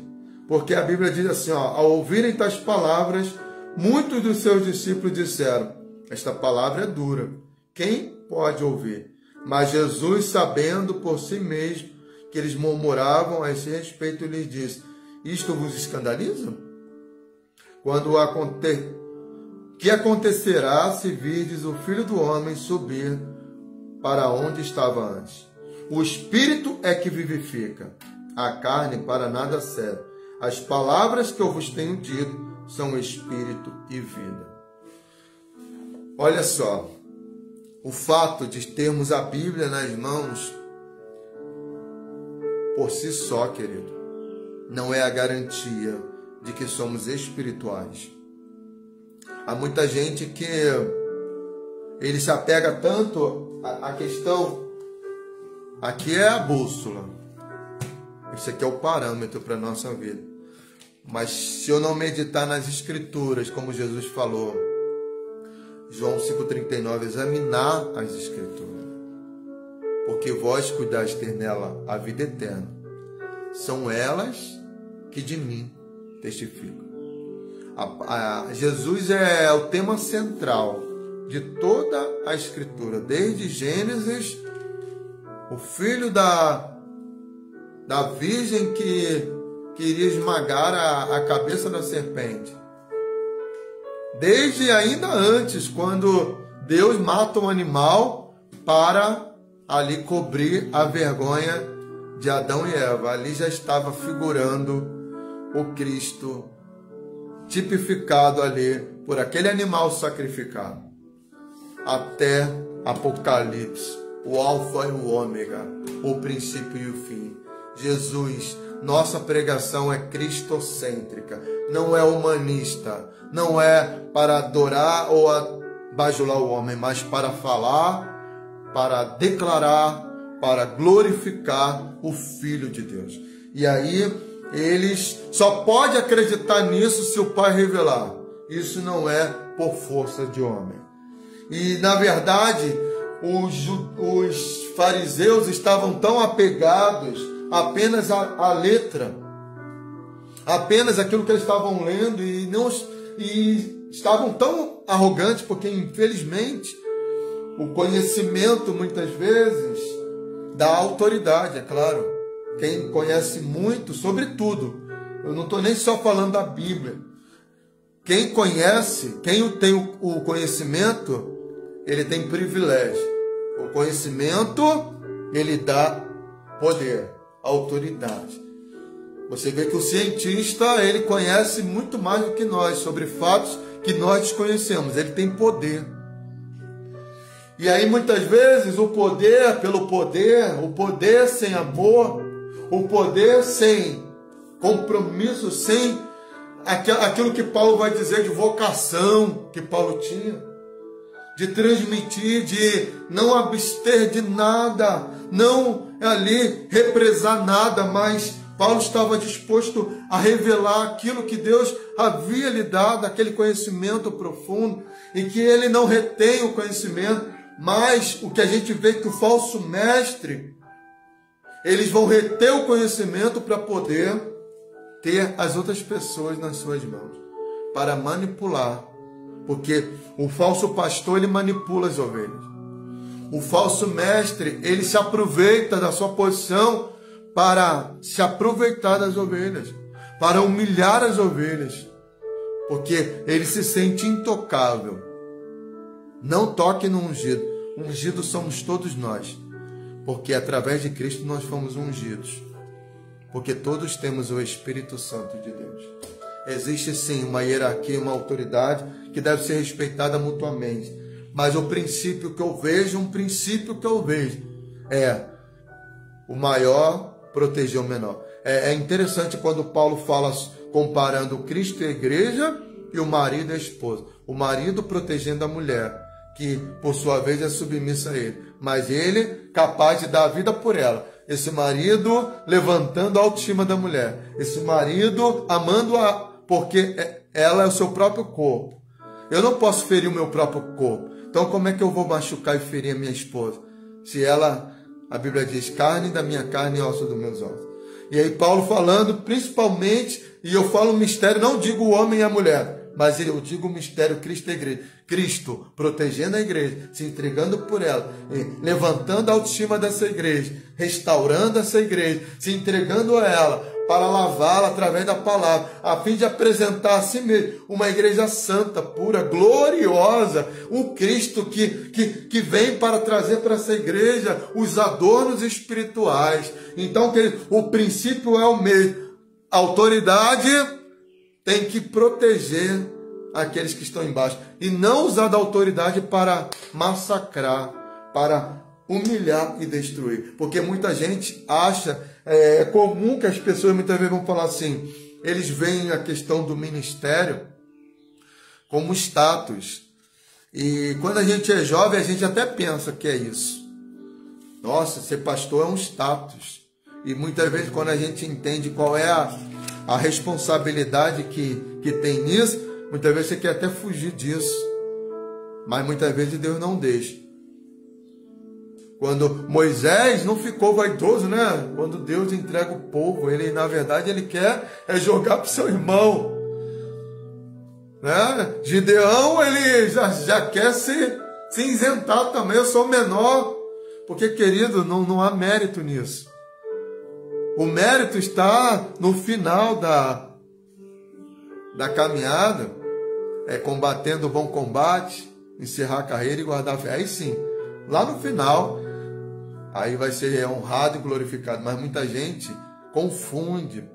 [SPEAKER 1] porque a Bíblia diz assim, ao ouvirem tais palavras, muitos dos seus discípulos disseram, esta palavra é dura, quem pode ouvir? Mas Jesus, sabendo por si mesmo que eles murmuravam a esse respeito, lhes disse, isto vos escandaliza? Que acontecerá se virdes o Filho do Homem subir para onde estava antes? O Espírito é que vivifica, a carne para nada serve. As palavras que eu vos tenho dito são Espírito e vida. Olha só, o fato de termos a Bíblia nas mãos, por si só, querido, não é a garantia de que somos espirituais. Há muita gente que ele se apega tanto à questão, aqui é a bússola, isso aqui é o parâmetro para a nossa vida. Mas se eu não meditar nas Escrituras, como Jesus falou, João 5,39, examinar as Escrituras, porque vós cuidais ter nela a vida eterna, são elas que de mim testificam. Jesus é o tema central de toda a Escritura, desde Gênesis, o filho da virgem que queria esmagar a cabeça da serpente. Desde ainda antes, quando Deus mata um animal para ali cobrir a vergonha de Adão e Eva. Ali já estava figurando o Cristo, tipificado ali por aquele animal sacrificado. Até Apocalipse, o Alfa e o Ômega, o princípio e o fim. Jesus, nossa pregação é cristocêntrica, não é humanista, não é para adorar ou bajular o homem, mas para falar, para declarar, para glorificar o Filho de Deus. E aí, eles só podem acreditar nisso se o Pai revelar. Isso não é por força de homem. E, na verdade, os fariseus estavam tão apegados apenas à letra, apenas aquilo que eles estavam lendo, e estavam tão arrogantes, porque, infelizmente, o conhecimento, muitas vezes, dá autoridade, é claro. Quem conhece muito sobre tudo, eu não estou nem só falando da Bíblia. Quem conhece, quem tem o conhecimento, ele tem privilégio. O conhecimento, ele dá poder, autoridade. Você vê que o cientista, ele conhece muito mais do que nós, sobre fatos que nós desconhecemos. Ele tem poder. E aí, muitas vezes, o poder pelo poder, o poder sem amor, o poder sem compromisso, sem aquilo que Paulo vai dizer de vocação que Paulo tinha, de transmitir, de não abster de nada, não ali represar nada, mas Paulo estava disposto a revelar aquilo que Deus havia lhe dado, aquele conhecimento profundo, e que ele não retém o conhecimento, mas o que a gente vê que o falso mestre, eles vão reter o conhecimento para poder ter as outras pessoas nas suas mãos, para manipular. Porque o falso pastor, ele manipula as ovelhas. O falso mestre, ele se aproveita da sua posição para se aproveitar das ovelhas, para humilhar as ovelhas, porque ele se sente intocável. Não toque no ungido. Ungido somos todos nós, porque através de Cristo nós fomos ungidos, porque todos temos o Espírito Santo de Deus. Existe sim uma hierarquia, uma autoridade que deve ser respeitada mutuamente, mas o princípio que eu vejo, é o maior proteger o menor. É interessante quando Paulo fala comparando Cristo e a igreja e o marido e a esposa. O marido protegendo a mulher, que por sua vez é submissa a ele, mas ele capaz de dar a vida por ela. Esse marido levantando a autoestima da mulher. Esse marido amando-a porque ela é o seu próprio corpo. Eu não posso ferir o meu próprio corpo. Então como é que eu vou machucar e ferir a minha esposa? Se ela, a Bíblia diz, carne da minha carne e osso dos meus ossos. E aí Paulo falando principalmente, e eu falo mistério, não digo o homem e a mulher, mas eu digo o mistério Cristo e a igreja. Cristo protegendo a igreja, se entregando por ela, levantando a autoestima dessa igreja, restaurando essa igreja, se entregando a ela, para lavá-la através da palavra, a fim de apresentar a si mesmo uma igreja santa, pura, gloriosa, o Cristo que vem para trazer para essa igreja os adornos espirituais. Então, o princípio é o mesmo. A autoridade tem que proteger aqueles que estão embaixo e não usar da autoridade para massacrar, para humilhar e destruir. Porque muita gente acha, é comum que as pessoas muitas vezes vão falar assim, eles veem a questão do ministério como status. E quando a gente é jovem, a gente até pensa que é isso. Nossa, ser pastor é um status. E muitas vezes quando a gente entende qual é a responsabilidade que tem nisso, muitas vezes você quer até fugir disso. Mas muitas vezes Deus não deixa. Quando Moisés não ficou vaidoso, né? Quando Deus entrega o povo, ele na verdade ele quer jogar para o seu irmão, né? Gideão, ele já quer se isentar também. Eu sou menor, porque querido, não há mérito nisso. O mérito está no final da caminhada, combatendo o bom combate, encerrar a carreira e guardar a fé. Aí sim, lá no final, aí vai ser honrado e glorificado. Mas muita gente confunde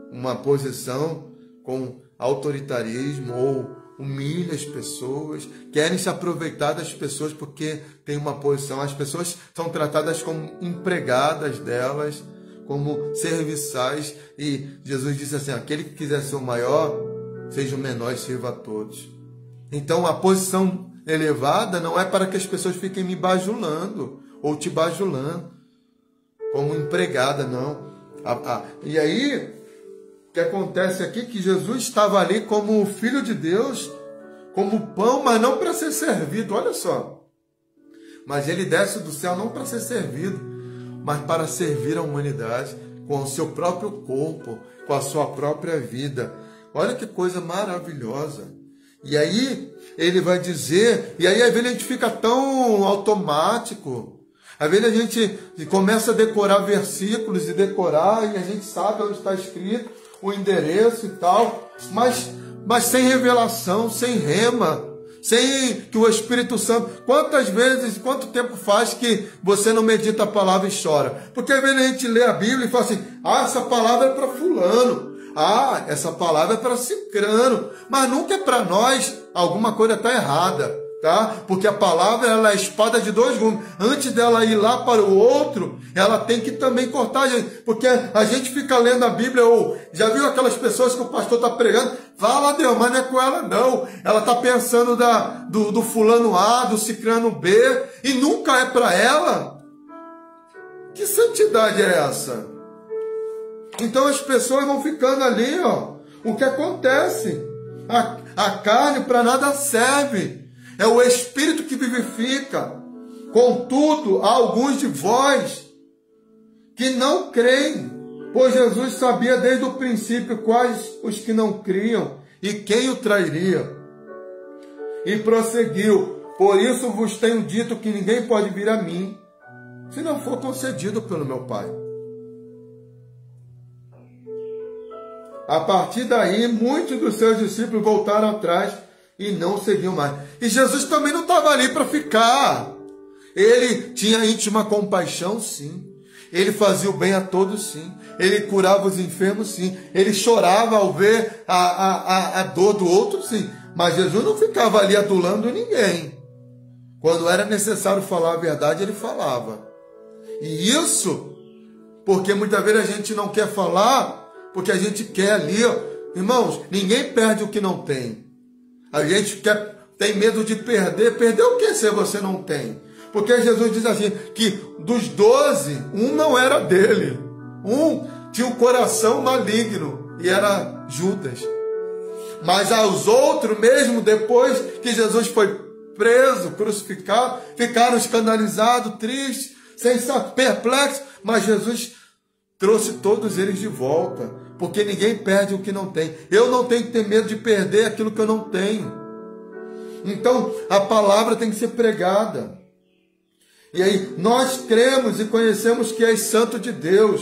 [SPEAKER 1] uma posição com autoritarismo ou humilha as pessoas, querem se aproveitar das pessoas porque tem uma posição. As pessoas são tratadas como empregadas delas, como serviçais, e Jesus disse assim, aquele que quiser ser o maior, seja o menor e sirva a todos. Então a posição elevada não é para que as pessoas fiquem me bajulando ou te bajulando como empregada, não. E aí, o que acontece aqui é que Jesus estava ali como Filho de Deus, como pão, mas não para ser servido, olha só. Mas ele desce do céu não para ser servido, mas para servir a humanidade com o seu próprio corpo, com a sua própria vida. Olha que coisa maravilhosa. E aí ele vai dizer, e aí às vezes a gente fica tão automático, às vezes a gente começa a decorar versículos e decorar, e a gente sabe onde está escrito, o endereço e tal, mas sem revelação, sem rema, sem que o Espírito Santo... Quanto tempo faz que você não medita a palavra e chora? Porque às vezes a gente lê a Bíblia e fala assim, essa palavra é para fulano, essa palavra é para cicrano, mas nunca é para nós. Alguma coisa está errada, tá? Porque a palavra, ela é a espada de dois gumes. Antes dela ir lá para o outro, ela tem que também cortar a gente. Porque a gente fica lendo a Bíblia, ou já viu aquelas pessoas que o pastor está pregando? Fala, Deus, mas não é com ela não. Ela está pensando do fulano A, do cicrano B, e nunca é para ela. Que santidade é essa? Então as pessoas vão ficando ali, ó. O que acontece? A carne para nada serve. É o Espírito que vivifica. Contudo, há alguns de vós que não creem, pois Jesus sabia desde o princípio quais os que não criam e quem o trairia. E prosseguiu: por isso vos tenho dito que ninguém pode vir a mim, se não for concedido pelo meu Pai. A partir daí, muitos dos seus discípulos voltaram atrás e não seguiam mais. E Jesus também não estava ali para ficar. Ele tinha íntima compaixão, sim. Ele fazia o bem a todos, sim. Ele curava os enfermos, sim. Ele chorava ao ver a dor do outro, sim. Mas Jesus não ficava ali adulando ninguém. Quando era necessário falar a verdade, ele falava. E isso, porque muitas vezes a gente não quer falar, porque a gente quer ali, ó. Irmãos, ninguém perde o que não tem. A gente tem medo de perder. Perder o que se você não tem? Porque Jesus diz assim, que dos 12, um não era dele. Um tinha um coração maligno, e era Judas. Mas aos outros, mesmo depois que Jesus foi preso, crucificado, ficaram escandalizados, tristes, sem saber, perplexos. Mas Jesus trouxe todos eles de volta, porque ninguém perde o que não tem. Eu não tenho que ter medo de perder aquilo que eu não tenho. Então, a palavra tem que ser pregada. E aí, nós cremos e conhecemos que és santo de Deus.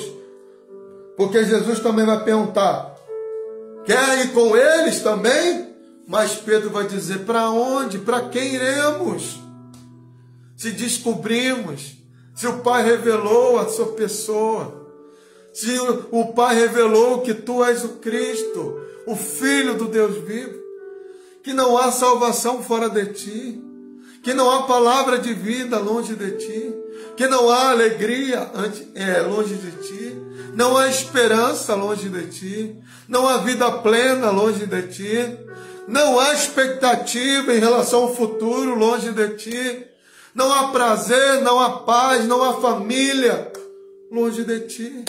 [SPEAKER 1] Porque Jesus também vai perguntar, quer ir com eles também? Mas Pedro vai dizer, para onde? Para quem iremos? Se descobrimos, se o Pai revelou a sua pessoa, se o Pai revelou que tu és o Cristo, o Filho do Deus vivo, que não há salvação fora de ti, que não há palavra de vida longe de ti, que não há alegria longe de ti, não há esperança longe de ti, não há vida plena longe de ti, não há expectativa em relação ao futuro longe de ti, não há prazer, não há paz, não há família longe de ti.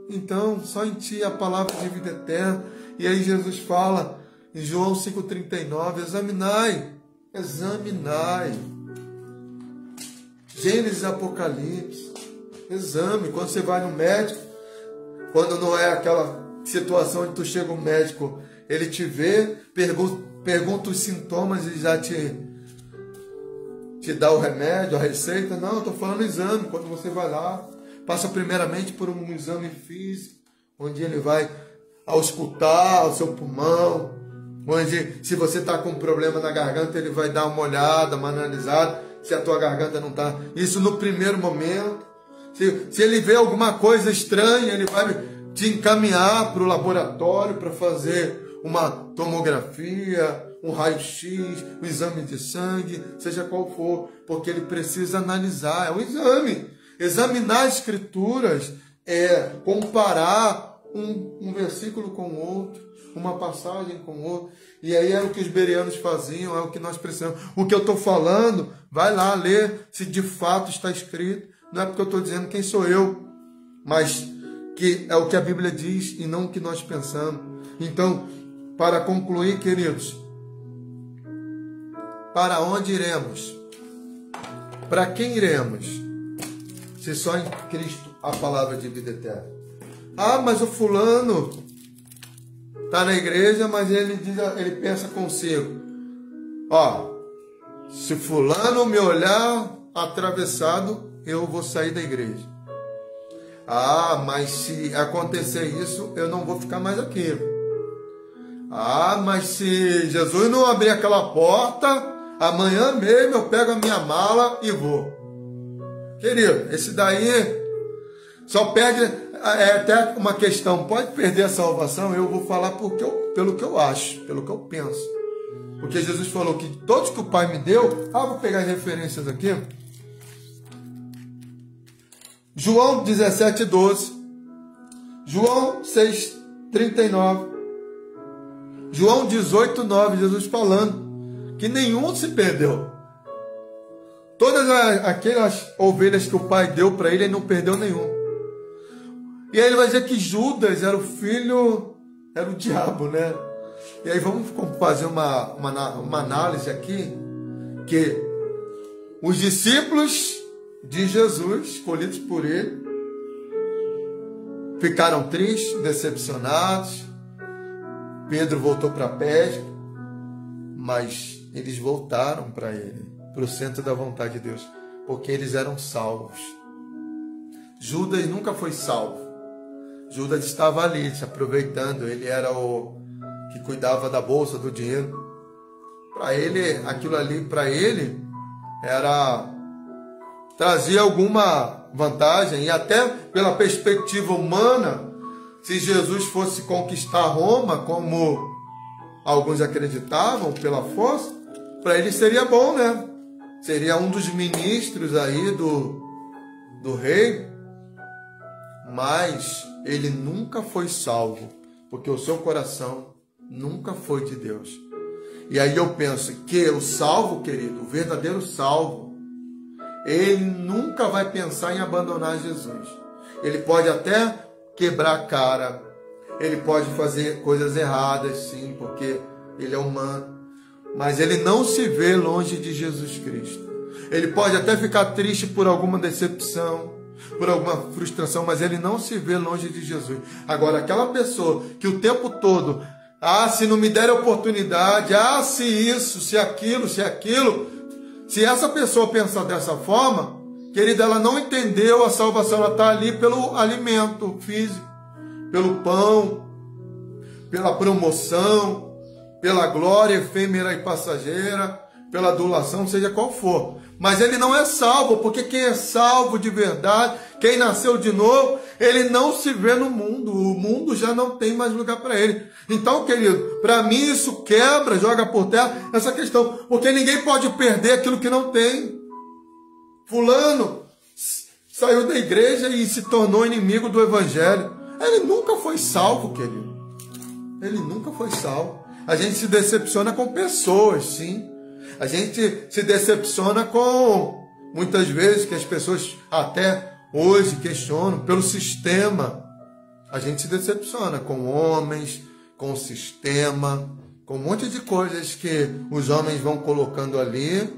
[SPEAKER 1] Então, só em ti a palavra de vida eterna. E aí Jesus fala em João 5,39, examinai. Gênesis e Apocalipse. Exame. Quando você vai no médico, quando não é aquela situação onde tu chega um médico, ele te vê, pergunta os sintomas e já te dá o remédio, a receita. Não, eu estou falando exame. Quando você vai lá, passa primeiramente por um exame físico, onde ele vai auscultar o seu pulmão, onde se você está com um problema na garganta, ele vai dar uma olhada, uma analisada, se a tua garganta não está. Isso no primeiro momento. Se ele vê alguma coisa estranha, ele vai te encaminhar para o laboratório para fazer uma tomografia, um raio-x, um exame de sangue, seja qual for, porque ele precisa analisar, é um exame. Examinar as escrituras é comparar um versículo com o outro, uma passagem com o outro. E aí é o que os bereanos faziam, é o que nós precisamos. O que eu estou falando, vai lá ler se de fato está escrito. Não é porque eu estou dizendo quem sou eu, mas que é o que a Bíblia diz e não o que nós pensamos. Então, para concluir, queridos, para onde iremos? Para quem iremos? Se só em Cristo a palavra de vida eterna. Ah, mas o fulano está na igreja, mas ele pensa consigo. Ó, se fulano me olhar atravessado, eu vou sair da igreja. Ah, mas se acontecer isso, eu não vou ficar mais aqui. Ah, mas se Jesus não abrir aquela porta, amanhã mesmo eu pego a minha mala e vou. Querido, esse daí só perde, até uma questão, pode perder a salvação? Eu vou falar pelo que eu acho, pelo que eu penso. Porque Jesus falou que todos que o Pai me deu, vou pegar as referências aqui. João 17:12, João 6:39, João 18:9, Jesus falando que nenhum se perdeu. Todas aquelas ovelhas que o Pai deu para ele não perdeu nenhum. E aí ele vai dizer que Judas era o filho, era o diabo, né? E aí vamos fazer uma análise aqui, que os discípulos de Jesus, escolhidos por ele, ficaram tristes, decepcionados. Pedro voltou para a pesca, mas eles voltaram para ele, para o centro da vontade de Deus, porque eles eram salvos. Judas nunca foi salvo. Judas estava ali, se aproveitando. Ele era o que cuidava da bolsa, do dinheiro. Para ele, aquilo ali, para ele, trazia alguma vantagem. E até pela perspectiva humana, se Jesus fosse conquistar Roma, como alguns acreditavam, pela força, para ele seria bom, né? Seria um dos ministros aí do rei. Mas ele nunca foi salvo, porque o seu coração nunca foi de Deus. E aí eu penso que o salvo, querido, o verdadeiro salvo, ele nunca vai pensar em abandonar Jesus. Ele pode até quebrar a cara, ele pode fazer coisas erradas, sim, porque ele é humano, mas ele não se vê longe de Jesus Cristo. Ele pode até ficar triste por alguma decepção, por alguma frustração, mas ele não se vê longe de Jesus. Agora, aquela pessoa que o tempo todo, se não me der oportunidade, se isso, se aquilo, se essa pessoa pensar dessa forma, querida, ela não entendeu a salvação. Ela está ali pelo alimento físico, pelo pão, pela promoção, pela glória efêmera e passageira, pela adulação, seja qual for. Mas ele não é salvo, porque quem é salvo de verdade, quem nasceu de novo, ele não se vê no mundo. O mundo já não tem mais lugar para ele. Então, querido, para mim isso quebra, joga por terra essa questão. Porque ninguém pode perder aquilo que não tem. Fulano saiu da igreja e se tornou inimigo do evangelho. Ele nunca foi salvo, querido. Ele nunca foi salvo. A gente se decepciona com pessoas, sim. A gente se decepciona com, muitas vezes, que as pessoas até hoje questionam, pelo sistema. A gente se decepciona com homens, com o sistema, com um monte de coisas que os homens vão colocando ali,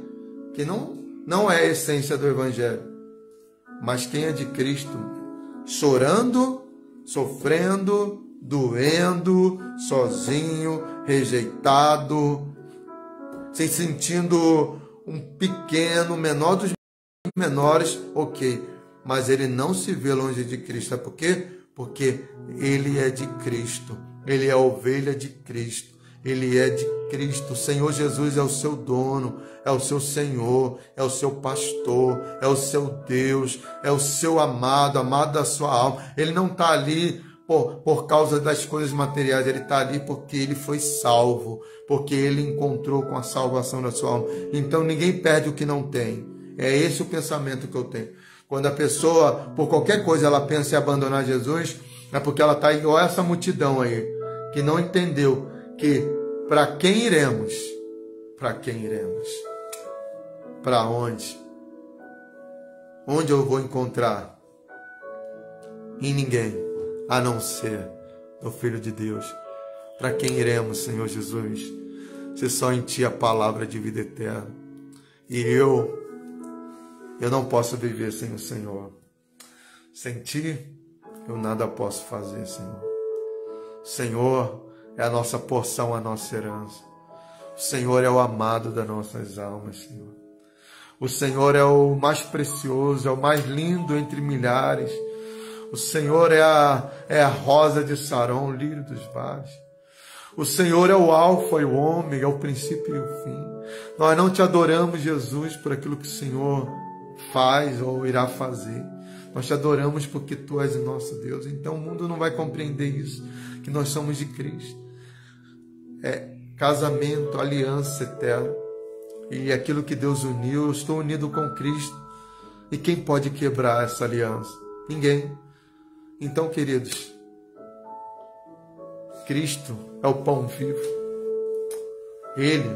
[SPEAKER 1] que não é a essência do Evangelho. Mas quem é de Cristo, chorando, sofrendo, doendo, sozinho, rejeitado, se sentindo um pequeno, menor dos menores, ok. Mas ele não se vê longe de Cristo. Sabe por quê? Porque ele é de Cristo. Ele é a ovelha de Cristo. Ele é de Cristo. O Senhor Jesus é o seu dono, é o seu Senhor, é o seu pastor, é o seu Deus, é o seu amado, amado da sua alma. Ele não está ali por causa das coisas materiais, ele está ali porque ele foi salvo, porque ele encontrou com a salvação da sua alma. Então ninguém perde o que não tem. É esse o pensamento que eu tenho. Quando a pessoa, por qualquer coisa, ela pensa em abandonar Jesus, é porque ela está igual a essa multidão aí, que não entendeu que para quem iremos? Para quem iremos? Para onde? Onde eu vou encontrar? Em ninguém, a não ser o Filho de Deus. Para quem iremos, Senhor Jesus? Se só em Ti a palavra de vida eterna. E eu não posso viver sem o Senhor. Sem Ti, eu nada posso fazer, Senhor. O Senhor é a nossa porção, a nossa herança. O Senhor é o amado das nossas almas, Senhor. O Senhor é o mais precioso, é o mais lindo entre milhares. O Senhor é a rosa de Saron, o lírio dos vales. O Senhor é o alfa e o ômega, é o princípio e o fim. Nós não te adoramos, Jesus, por aquilo que o Senhor faz ou irá fazer. Nós te adoramos porque Tu és o nosso Deus. Então o mundo não vai compreender isso, que nós somos de Cristo. É casamento, aliança eterna. E aquilo que Deus uniu, eu estou unido com Cristo. E quem pode quebrar essa aliança? Ninguém. Então, queridos, Cristo é o pão vivo. Ele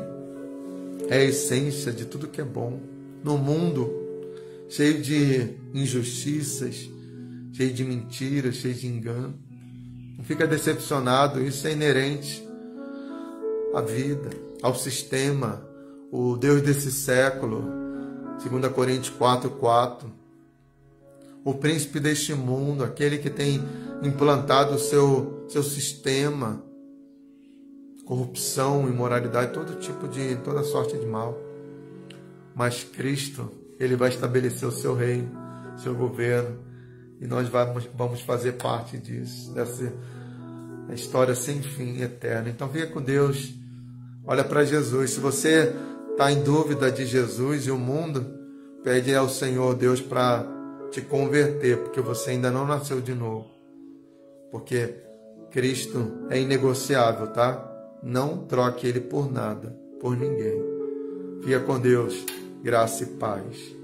[SPEAKER 1] é a essência de tudo que é bom. No mundo cheio de injustiças, cheio de mentiras, cheio de engano. Não fica decepcionado, isso é inerente à vida, ao sistema, o Deus desse século. 2 Coríntios 4:4. o príncipe deste mundo, aquele que tem implantado o seu sistema, corrupção, imoralidade, toda sorte de mal. Mas Cristo, Ele vai estabelecer o seu reino, o seu governo, e nós vamos fazer parte disso, dessa história sem fim, eterna. Então fica com Deus, olha para Jesus. Se você está em dúvida de Jesus e o mundo, pede ao Senhor Deus para te converter, porque você ainda não nasceu de novo. Porque Cristo é inegociável, tá? Não troque Ele por nada, por ninguém. Fica com Deus, graça e paz.